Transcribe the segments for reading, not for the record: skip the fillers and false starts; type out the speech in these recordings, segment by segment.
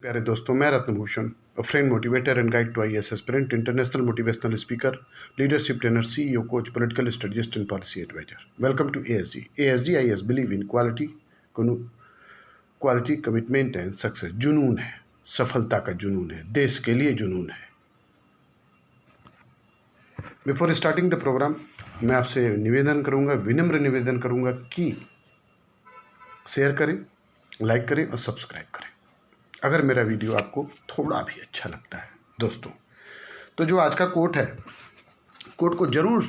प्यारे दोस्तों, मैं Ratnabhushan, a friend motivator and guide to IAS aspirant, international motivational speaker, leadership trainer, CEO, coach, political strategist and policy adviser. Welcome to ASG. ASG IAS believe in quality, commitment and success. जुनून है, सफलता का जुनून है, देश के लिए जुनून है। बिफोर स्टार्टिंग द प्रोग्राम, मैं आपसे निवेदन करूंगा, विनम्र निवेदन करूंगा कि शेयर करें, लाइक करें और सब्सक्राइब करें अगर मेरा वीडियो आपको थोड़ा भी अच्छा लगता है। दोस्तों, तो जो आज का कोट है, कोट को जरूर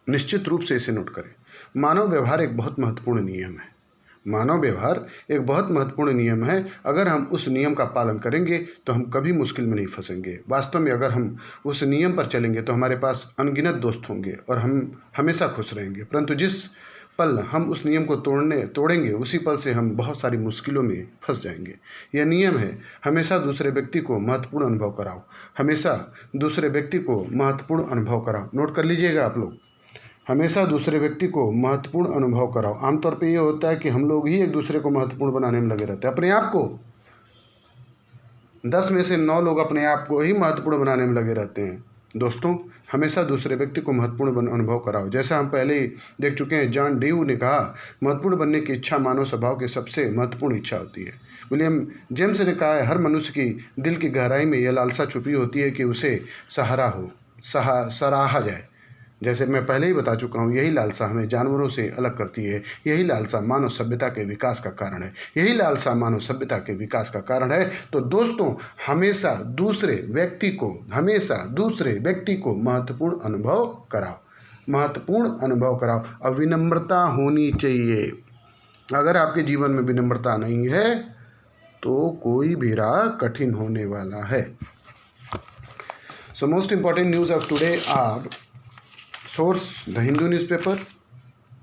निश्चित रूप से इसे नोट करें। मानव व्यवहार एक बहुत महत्वपूर्ण नियम है। मानव व्यवहार एक बहुत महत्वपूर्ण नियम है। अगर हम उस नियम का पालन करेंगे तो हम कभी मुश्किल में नहीं फंसेंगे। वास्तव में अगर हम उस नियम पर चलेंगे तो हमारे पास अनगिनत दोस्त होंगे और हम हमेशा खुश रहेंगे। परंतु जिस पल हम उस नियम को तोड़ेंगे, उसी पल से हम बहुत सारी मुश्किलों में फंस जाएंगे। यह नियम है, हमेशा दूसरे व्यक्ति को महत्वपूर्ण अनुभव कराओ। हमेशा दूसरे व्यक्ति को महत्वपूर्ण अनुभव कराओ। नोट कर लीजिएगा आप लोग, हमेशा दूसरे व्यक्ति को महत्वपूर्ण अनुभव कराओ। आमतौर पे ये होता है कि हम लोग ही एक दूसरे को महत्वपूर्ण बनाने में लगे रहते हैं। अपने आप को 10 में से 9 लोग अपने आप को ही महत्वपूर्ण बनाने में लगे रहते हैं। दोस्तों, हमेशा दूसरे व्यक्ति को महत्वपूर्ण अनुभव कराओ। जैसा हम पहले ही देख चुके हैं, जॉन डीव ने कहा, महत्वपूर्ण बनने की इच्छा मानव स्वभाव की सबसे महत्वपूर्ण इच्छा होती है। विलियम जेम्स ने कहा है, हर मनुष्य की दिल की गहराई में यह लालसा छुपी होती है कि उसे सराहा जाए। जैसे मैं पहले ही बता चुका हूँ, यही लालसा हमें जानवरों से अलग करती है। यही लालसा मानव सभ्यता के विकास का कारण है। यही लालसा मानव सभ्यता के विकास का कारण है। तो दोस्तों, हमेशा दूसरे व्यक्ति को महत्वपूर्ण अनुभव कराओ। महत्वपूर्ण अनुभव कराओ और विनम्रता होनी चाहिए। अगर आपके जीवन में विनम्रता नहीं है तो कोई भी राह कठिन होने वाला है। So most important news of today are source the Hindu newspaper,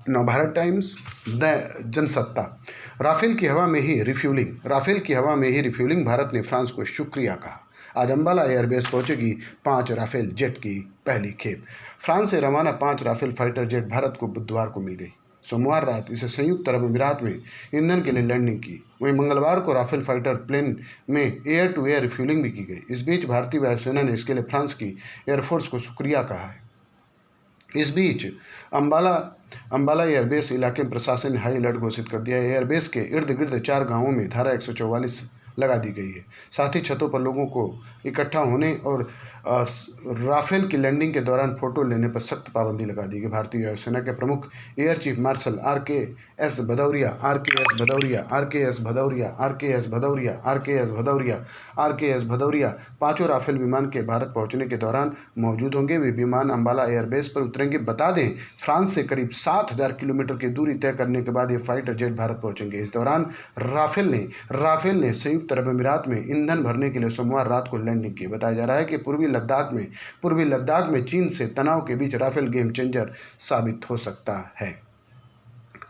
Navbharat Times, the Jansatta. Rafale की हवा में ही रिफ्यूलिंग, भारत ने फ्रांस को शुक्रिया कहा। आज अंबाला एयरबेस पहुंचेगी 5 राफेल जेट की पहली खेप। फ्रांस से रवाना 5 राफेल फाइटर जेट भारत को बुधवार को मिल गई। सोमवार रात इसे संयुक्त अरब अमीरात में ईंधन के लिए लैंडिंग की। वहीं मंगलवार को राफेल फाइटर प्लेन में एयर टू एयर रिफ्यूलिंग भी की गई। इस बीच भारतीय वायुसेना ने इसके लिए फ्रांस की एयरफोर्स को शुक्रिया कहा है। इस बीच अंबाला एयरबेस इलाके में प्रशासन ने हाई अलर्ट घोषित कर दिया है। एयरबेस के इर्द गिर्द 4 गांवों में धारा 144 लगा दी गई है। साथ ही छतों पर लोगों को इकट्ठा होने और राफेल की लैंडिंग के दौरान फोटो लेने पर सख्त पाबंदी लगा दी गई। भारतीय वायुसेना के प्रमुख एयर चीफ मार्शल आर के एस भदौरिया 5 राफेल विमान के भारत पहुंचने के दौरान मौजूद होंगे। वे विमान अंबाला एयरबेस पर उतरेंगे। बता दें, फ्रांस से करीब 7000 किलोमीटर की दूरी तय करने के बाद ये फाइटर जेट भारत पहुंचेंगे। इस दौरान राफेल ने संयुक्त अरब अमीरात में ईंधन भरने के लिए सोमवार रात को लैंडिंग की। बताया जा रहा है कि पूर्वी लद्दाख में चीन से तनाव के बीच राफेल गेम चेंजर साबित हो सकता है।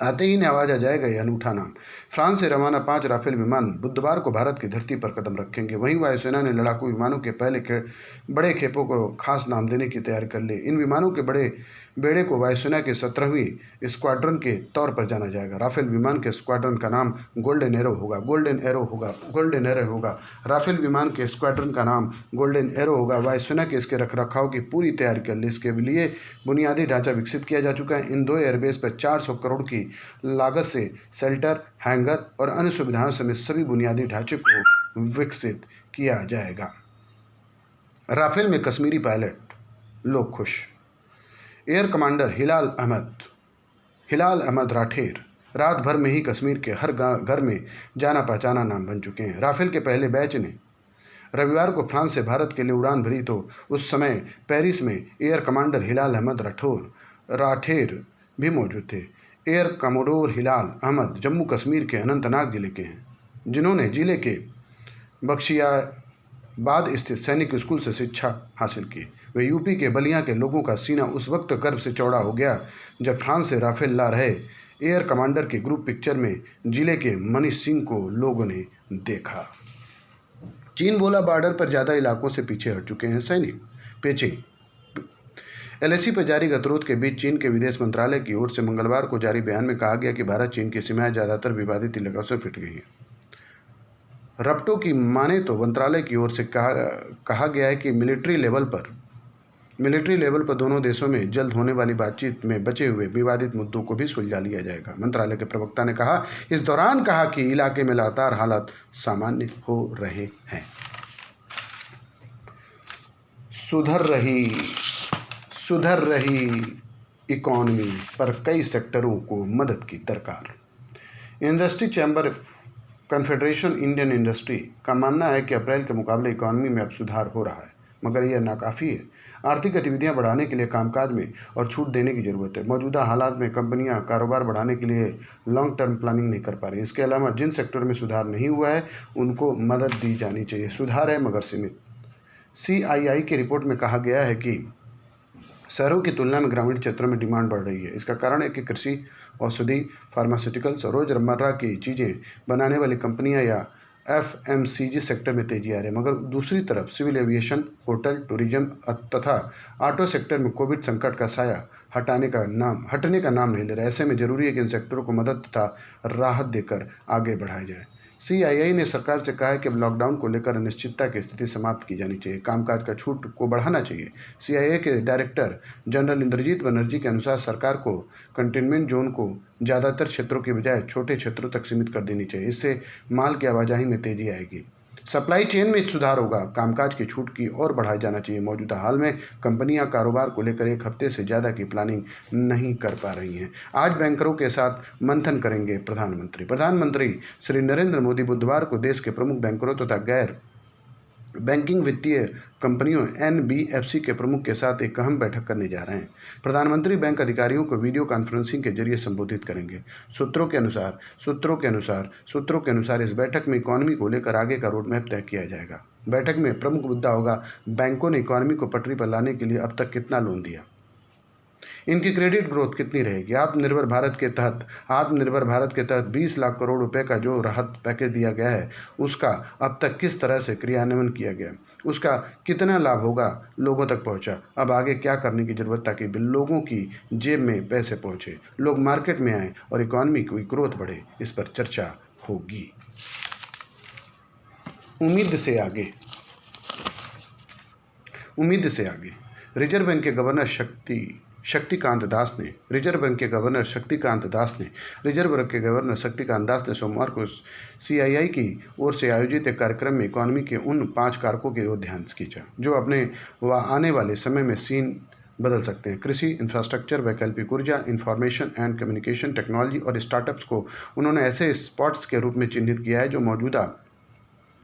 आते ही आवाज आ जाएगा ये अनूठा नाम। फ्रांस से रवाना 5 राफेल विमान बुधवार को भारत की धरती पर कदम रखेंगे। वहीं वायुसेना ने लड़ाकू विमानों के पहले बड़े खेपों को खास नाम देने की तैयारी कर ली। इन विमानों के बेड़े को वायुसेना के 17वीं स्क्वाड्रन के तौर पर जाना जाएगा। राफेल विमान के स्क्वाड्रन का नाम गोल्डन एरो होगा। राफेल विमान के स्क्वाड्रन का नाम गोल्डन एरो होगा। वायुसेना के इसके रखरखाव की पूरी तैयारी कर ली। इसके लिए बुनियादी ढांचा विकसित किया जा चुका है। इन 2 एयरबेस पर 400 करोड़ की लागत से शेल्टर, हैंगर और अन्य सुविधाओं समेत सभी बुनियादी ढांचे को विकसित किया जाएगा। राफेल में कश्मीरी पायलट, लोग खुश। एयर कमांडर हिलाल अहमद राठेर रात भर में ही कश्मीर के हर घर में जाना पहचाना नाम बन चुके हैं। राफेल के पहले बैच ने रविवार को फ्रांस से भारत के लिए उड़ान भरी तो उस समय पेरिस में एयर कमांडर हिलाल अहमद राठेर भी मौजूद थे। एयर कमोडोर हिलाल अहमद जम्मू कश्मीर के अनंतनाग जिले के हैं, जिन्होंने जिले के बख्शियाबाद स्थित सैनिक स्कूल से शिक्षा हासिल की। वे यूपी के बलिया के लोगों का सीना उस वक्त गर्व से चौड़ा हो गया जब फ्रांस से राफेल ला रहे एयर कमांडर के ग्रुप पिक्चर में जिले के मनीष सिंह को लोगों ने देखा। चीन बोला, बॉर्डर पर ज़्यादा इलाकों से पीछे हट चुके हैं सैनिक। पेचिंग एलएसी पर जारी गतिरोध के बीच चीन के विदेश मंत्रालय की ओर से मंगलवार को जारी बयान में कहा गया कि भारत चीन की सीमाएं ज़्यादातर विवादित इलाकों से फिट गई हैं। रपटों की माने तो मंत्रालय की ओर से कहा गया है कि मिलिट्री लेवल पर दोनों देशों में जल्द होने वाली बातचीत में बचे हुए विवादित मुद्दों को भी सुलझा लिया जाएगा। मंत्रालय के प्रवक्ता ने कहा, इस दौरान कहा कि इलाके में लगातार हालात सामान्य हो रहे हैं। सुधर रही इकॉनमी पर कई सेक्टरों को मदद की दरकार। Industry chamber confederation Indian industry का मानना है कि अप्रैल के मुकाबले इकॉनमी में अब सुधार हो रहा है, मगर यह नाकाफ़ी है। आर्थिक गतिविधियां बढ़ाने के लिए कामकाज में और छूट देने की ज़रूरत है। मौजूदा हालात में कंपनियां कारोबार बढ़ाने के लिए लॉन्ग टर्म प्लानिंग नहीं कर पा रही। इसके अलावा जिन सेक्टर में सुधार नहीं हुआ है उनको मदद दी जानी चाहिए। सुधार है मगर सीमित। CII की रिपोर्ट में कहा गया है कि शहरों की तुलना में ग्रामीण क्षेत्रों में डिमांड बढ़ रही है। इसका कारण है कि कृषि, औषधि, फार्मास्यूटिकल्स और रोज़मर्रा की चीज़ें बनाने वाली कंपनियां या FMCG सेक्टर में तेजी आ रही है। मगर दूसरी तरफ सिविल एविएशन, होटल, टूरिज्म तथा ऑटो सेक्टर में कोविड संकट का साया हटने का नाम नहीं ले रहा। ऐसे में जरूरी है कि इन सेक्टरों को मदद तथा राहत देकर आगे बढ़ाया जाए। CII ने सरकार से कहा है कि अब लॉकडाउन को लेकर अनिश्चितता की स्थिति समाप्त की जानी चाहिए, कामकाज का छूट को बढ़ाना चाहिए। CII के डायरेक्टर जनरल इंद्रजीत बनर्जी के अनुसार सरकार को कंटेनमेंट जोन को ज़्यादातर क्षेत्रों के बजाय छोटे क्षेत्रों तक सीमित कर देनी चाहिए। इससे माल की आवाजाही में तेजी आएगी, सप्लाई चेन में सुधार होगा, कामकाज की छूट की और बढ़ाया जाना चाहिए। मौजूदा हाल में कंपनियां कारोबार को लेकर एक हफ्ते से ज़्यादा की प्लानिंग नहीं कर पा रही हैं। आज बैंकरों के साथ मंथन करेंगे प्रधानमंत्री श्री नरेंद्र मोदी बुधवार को देश के प्रमुख बैंकरों तथा गैर बैंकिंग वित्तीय कंपनियों NBFC के प्रमुख के साथ एक अहम बैठक करने जा रहे हैं। प्रधानमंत्री बैंक अधिकारियों को वीडियो कॉन्फ्रेंसिंग के जरिए संबोधित करेंगे। सूत्रों के अनुसार इस बैठक में इकॉनमी को लेकर आगे का रोड मैप तय किया जाएगा। बैठक में प्रमुख मुद्दा होगा बैंकों ने इकॉनमी को पटरी पर लाने के लिए अब तक कितना लोन दिया, इनकी क्रेडिट ग्रोथ कितनी रहेगी, आत्मनिर्भर भारत के तहत 20 लाख करोड़ रुपए का जो राहत पैकेज दिया गया है उसका अब तक किस तरह से क्रियान्वयन किया गया, उसका कितना लाभ होगा लोगों तक पहुंचा, अब आगे क्या करने की जरूरत ताकि लोगों की जेब में पैसे पहुंचे, लोग मार्केट में आए और इकॉनमी की ग्रोथ बढ़े, इस पर चर्चा होगी। उम्मीद से आगे रिजर्व बैंक के गवर्नर शक्तिकांत दास ने सोमवार को CII की ओर से आयोजित एक कार्यक्रम में इकॉनमी के उन 5 कारकों की ओर ध्यान खींचा जो अपने व आने वाले समय में सीन बदल सकते हैं। कृषि, इंफ्रास्ट्रक्चर, वैकल्पिक ऊर्जा, इंफॉर्मेशन एंड कम्युनिकेशन टेक्नोलॉजी और स्टार्टअप्स को उन्होंने ऐसे स्पॉट्स के रूप में चिन्हित किया है जो मौजूदा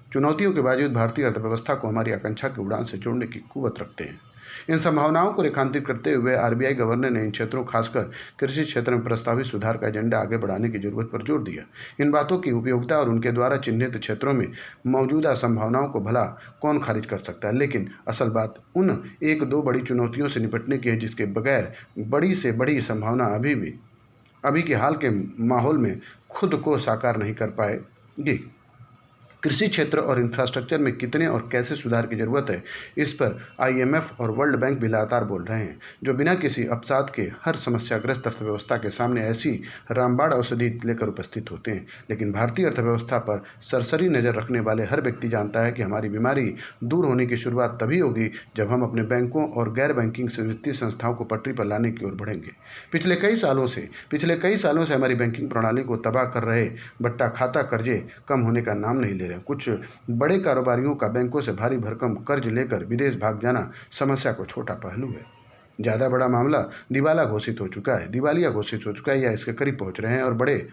चुनौतियों के बावजूद भारतीय अर्थव्यवस्था को हमारी आकांक्षा की उड़ान से जोड़ने की कुवत रखते हैं। इन संभावनाओं को रेखांकित करते हुए RBI गवर्नर ने इन क्षेत्रों, खासकर कृषि क्षेत्र में प्रस्तावित सुधार का एजेंडा आगे बढ़ाने की जरूरत पर जोर दिया। इन बातों की उपयोगिता और उनके द्वारा चिन्हित क्षेत्रों में मौजूदा संभावनाओं को भला कौन खारिज कर सकता है, लेकिन असल बात उन 1-2 बड़ी चुनौतियों से निपटने की है जिसके बगैर बड़ी से बड़ी संभावना अभी के हाल के माहौल में खुद को साकार नहीं कर पाएगी। कृषि क्षेत्र और इंफ्रास्ट्रक्चर में कितने और कैसे सुधार की जरूरत है, इस पर IMF और वर्ल्ड बैंक भी लगातार बोल रहे हैं, जो बिना किसी अपसाद के हर समस्याग्रस्त अर्थव्यवस्था के सामने ऐसी रामबाण औषधि लेकर उपस्थित होते हैं। लेकिन भारतीय अर्थव्यवस्था पर सरसरी नज़र रखने वाले हर व्यक्ति जानता है कि हमारी बीमारी दूर होने की शुरुआत तभी होगी जब हम अपने बैंकों और गैर बैंकिंग वित्तीय संस्थाओं को पटरी पर लाने की ओर बढ़ेंगे। पिछले कई सालों से हमारी बैंकिंग प्रणाली को तबाह कर रहे बट्टा खाता कर्जे कम होने का नाम नहीं ले रहे। कुछ बड़े कारोबारियों का बैंकों से भारी भरकम कर्ज लेकर विदेश भाग जाना समस्या को छोटा पहलू है। ज़्यादा बड़ा मामला दिवालिया घोषित हो चुका है या इसके करीब पहुंच रहे हैं और बड़े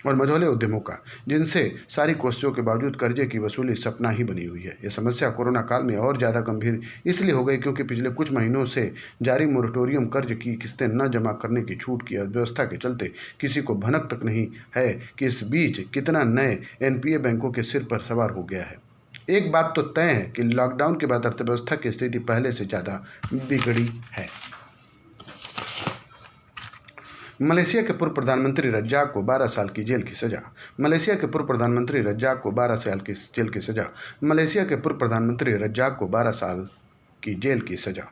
और मझोले उद्यमों का, जिनसे सारी कोशिशों के बावजूद कर्जे की वसूली सपना ही बनी हुई है। यह समस्या कोरोना काल में और ज़्यादा गंभीर इसलिए हो गई क्योंकि पिछले कुछ महीनों से जारी मोरेटोरियम कर्ज की किस्तें न जमा करने की छूट की अव्यवस्था के चलते किसी को भनक तक नहीं है कि इस बीच कितना नए NPA बैंकों के सिर पर सवार हो गया है। एक बात तो तय है कि लॉकडाउन के बाद अर्थव्यवस्था की स्थिति पहले से ज़्यादा बिगड़ी है। मलेशिया के पूर्व प्रधानमंत्री रज्जाक को 12 साल की जेल की सजा। मलेशिया के पूर्व प्रधानमंत्री रज्जाक को 12 साल की जेल की सजा।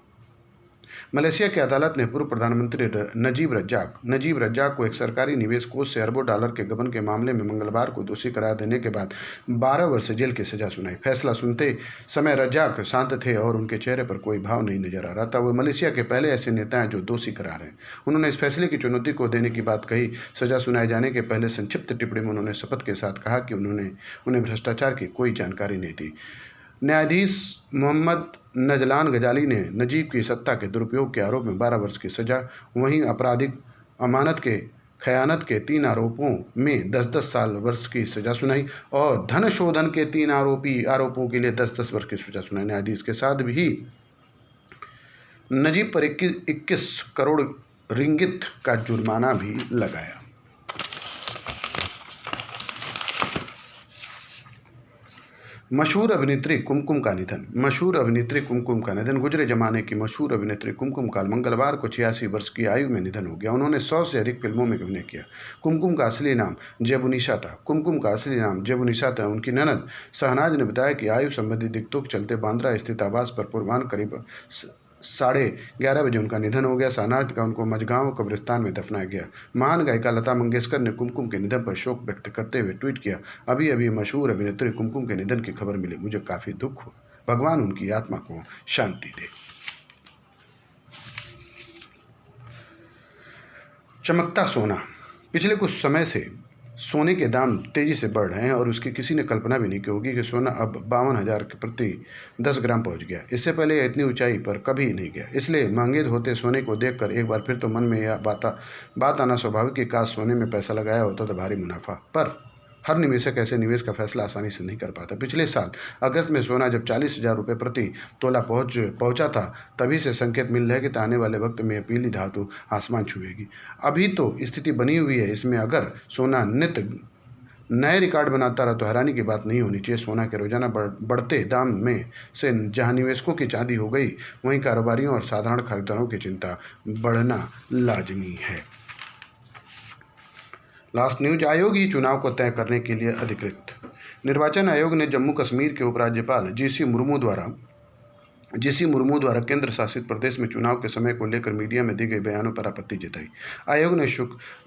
मलेशिया की अदालत ने पूर्व प्रधानमंत्री नजीब रज्जाक को एक सरकारी निवेश कोष से अरबों डॉलर के गबन के मामले में मंगलवार को दोषी करार देने के बाद 12 वर्ष जेल की सजा सुनाई। फैसला सुनते समय रज्जाक शांत थे और उनके चेहरे पर कोई भाव नहीं नजर आ रहा था। वे मलेशिया के पहले ऐसे नेता हैं जो दोषी करार हैं। उन्होंने इस फैसले की चुनौती को देने की बात कही। सजा सुनाए जाने के पहले संक्षिप्त टिप्पणी में उन्होंने शपथ के साथ कहा कि उन्हें भ्रष्टाचार की कोई जानकारी नहीं थी। न्यायाधीश मोहम्मद नजलान गजाली ने नजीब की सत्ता के दुरुपयोग के आरोप में 12 वर्ष की सजा, वहीं आपराधिक खयानत के 3 आरोपों में 10-10 साल वर्ष की सजा सुनाई और धन शोधन के 3 आरोपों के लिए 10-10 वर्ष की सजा सुनाई। न्यायाधीश के साथ भी नजीब पर 21 करोड़ रिंगित का जुर्माना भी लगाया। मशहूर अभिनेत्री कुमकुम का निधन। गुजरे जमाने की मशहूर अभिनेत्री कुमकुम का मंगलवार को 86 वर्ष की आयु में निधन हो गया। उन्होंने 100 से अधिक फिल्मों में अभिनय किया। कुमकुम का असली नाम जेबुनिसा था। उनकी ननद शहनाज ने बताया कि आयु संबंधी दिक्कतों के चलते बांद्रा स्थित आवास पर पूर्वाह्न करीब 11:30 बजे उनका निधन हो गया। शहनाज का उनको मझगांव कब्रिस्तान में दफनाया गया। महान गायिका लता मंगेशकर ने कुमकुम के निधन पर शोक व्यक्त करते हुए ट्वीट किया, अभी अभी मशहूर अभिनेत्री कुमकुम के निधन की खबर मिली, मुझे काफ़ी दुख हुआ। भगवान उनकी आत्मा को शांति दे। चमकता सोना। पिछले कुछ समय से सोने के दाम तेज़ी से बढ़ रहे हैं और उसकी किसी ने कल्पना भी नहीं की होगी कि सोना अब 52,000 के प्रति 10 ग्राम पहुंच गया। इससे पहले यह इतनी ऊंचाई पर कभी नहीं गया। इसलिए महंगे होते सोने को देखकर एक बार फिर तो मन में यह बात आना स्वाभाविक कि काश सोने में पैसा लगाया होता तो भारी मुनाफा। पर हर निवेशक ऐसे निवेश का फैसला आसानी से नहीं कर पाता। पिछले साल अगस्त में सोना जब 40,000 रुपये प्रति तोला पहुंचा था, तभी से संकेत मिल रहे कि आने वाले वक्त में यह पीली धातु आसमान छुएगी। अभी तो स्थिति बनी हुई है, इसमें अगर सोना नित्य नए रिकॉर्ड बनाता रहा तो हैरानी की बात नहीं होनी चाहिए। सोना के रोजाना बढ़ते दाम में से जहां निवेशकों की चांदी हो गई, वहीं कारोबारियों और साधारण खरीदारों की चिंता बढ़ना लाजमी है। Last news. आयोग ही चुनाव को तय करने के लिए अधिकृत। निर्वाचन आयोग ने जम्मू कश्मीर के उपराज्यपाल जीसी मुर्मू द्वारा केंद्र शासित प्रदेश में चुनाव के समय को लेकर मीडिया में दी गई बयानों पर आपत्ति जताई। आयोग ने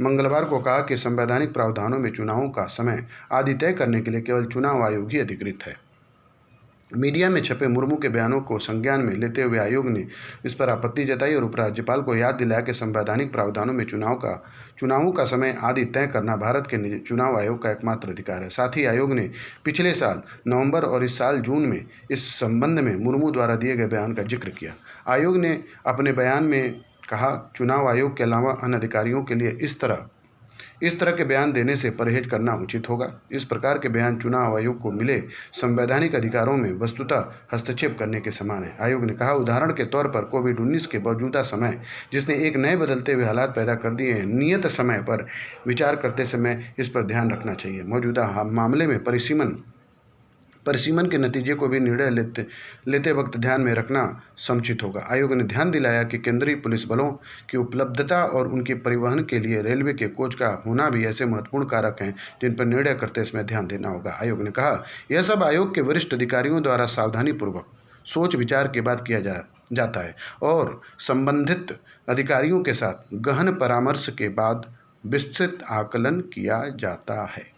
मंगलवार को कहा कि संवैधानिक प्रावधानों में चुनावों का समय आदि तय करने के लिए केवल चुनाव आयोग ही अधिकृत है। मीडिया में छपे मुर्मू के बयानों को संज्ञान में लेते हुए आयोग ने इस पर आपत्ति जताई और उपराज्यपाल को याद दिलाया कि संवैधानिक प्रावधानों में चुनावों का समय आदि तय करना भारत के चुनाव आयोग का एकमात्र अधिकार है। साथ ही आयोग ने पिछले साल नवंबर और इस साल जून में इस संबंध में मुर्मू द्वारा दिए गए बयान का जिक्र किया। आयोग ने अपने बयान में कहा, चुनाव आयोग के अलावा अन्य अधिकारियों के लिए इस तरह के बयान देने से परहेज करना उचित होगा। इस प्रकार के बयान चुनाव आयोग को मिले संवैधानिक अधिकारों में वस्तुतः हस्तक्षेप करने के समान है। आयोग ने कहा, उदाहरण के तौर पर कोविड-19 के मौजूदा समय, जिसने एक नए बदलते हुए हालात पैदा कर दिए हैं, नियत समय पर विचार करते समय इस पर ध्यान रखना चाहिए। मौजूदा मामले में परिसीमन के नतीजे को भी निर्णय लेते वक्त ध्यान में रखना समुचित होगा। आयोग ने ध्यान दिलाया कि केंद्रीय पुलिस बलों की उपलब्धता और उनके परिवहन के लिए रेलवे के कोच का होना भी ऐसे महत्वपूर्ण कारक हैं जिन पर निर्णय करते समय ध्यान देना होगा। आयोग ने कहा, यह सब आयोग के वरिष्ठ अधिकारियों द्वारा सावधानीपूर्वक सोच विचार के बाद किया जाता है और संबंधित अधिकारियों के साथ गहन परामर्श के बाद विस्तृत आकलन किया जाता है।